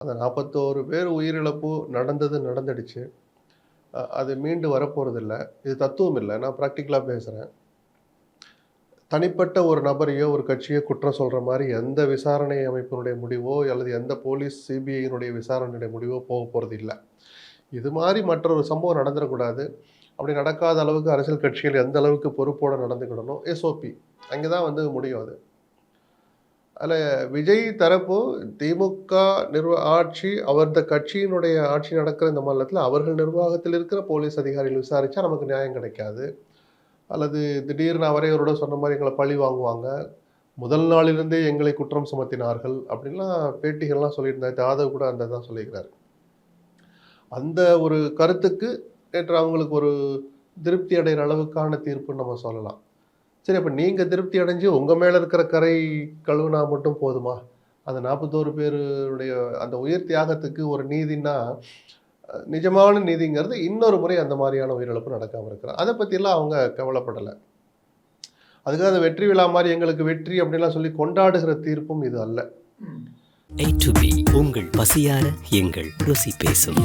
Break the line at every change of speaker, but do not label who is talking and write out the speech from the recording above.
அந்த 41 பேர் உயிரிழப்பு நடந்தது நடந்துடுச்சு. அது மீண்டு வரப்போறதில்ல. இது தத்துவம் இல்ல. நான் பிராக்டிகலா பேசுறேன். தனிப்பட்ட ஒரு நபரையோ, ஒரு கட்சியோ குற்றம் சொல்ற மாரி எந்த விசாரணை அமைப்பினுடைய முடிவோ, அல்லது எந்த போலீஸ், சிபிஐயினுடைய விசாரணையுடைய முடிவோ போறது இல்ல. இது மாரி மற்றொரு சம்பவம் நடந்துறக்கூடாது. அப்படி நடக்காத அளவுக்கு அரசியல் கட்சிகள் எந்த அளவுக்கு பொறுப்போட நடந்துக்கிடணும், எஸ்ஓபி. அங்க தான் வந்து முடியும் அது. அதில விஜய் தரப்பு திமுக ஆட்சி, அவரது கட்சியினுடைய ஆட்சி நடக்கிற இந்த மாநிலத்தில அவர்கள் நிர்வாகத்தில் இருக்கிற போலீஸ் அதிகாரிகள் விசாரிச்சா நமக்கு நியாயம் கிடைக்காது. அல்லது திடீர்னு அவரே அவரோட சொன்ன மாரி எங்கள பழி வாங்குவாங்க. முதல் நாளிலிருந்தே எங்களை குற்றம் சுமத்தினார்கள். அப்படின்லாம் பேட்டிகள்லாம் சொல்லியிருந்தார். ஜாதவ் கூட அந்த தான் சொல்லியிருக்கிறாரு. அந்த ஒரு கருத்துக்கு நேற்று அவங்களுக்கு ஒரு திருப்தி அடைகிற அளவுக்கான தீர்ப்புன்னு நம்ம சொல்லலாம். சரி, அப்ப நீங்க திருப்தி அடைஞ்சு உங்க மேல இருக்கிற கறை கழுவுனா மட்டும் போதுமா? அந்த 41 பேருடைய அந்த உயிர் தியாகத்துக்கு ஒரு நீதின்னா, நிஜமான நீதிங்கிறது இன்னொரு முறை அந்த மாரியான உயிரிழப்பு நடக்காம இருக்கிறது. அத பத்திலாம் அவங்க கவலைப்படல. அதுக்காக அந்த வெற்றி விழா மாரி எங்களுக்கு வெற்றி அப்படின்லாம் சொல்லி கொண்டாடுகிற தீர்ப்பும் இது அல்ல.
A to B உங்கள் பசியார எங்கள் ருசி பேசும்.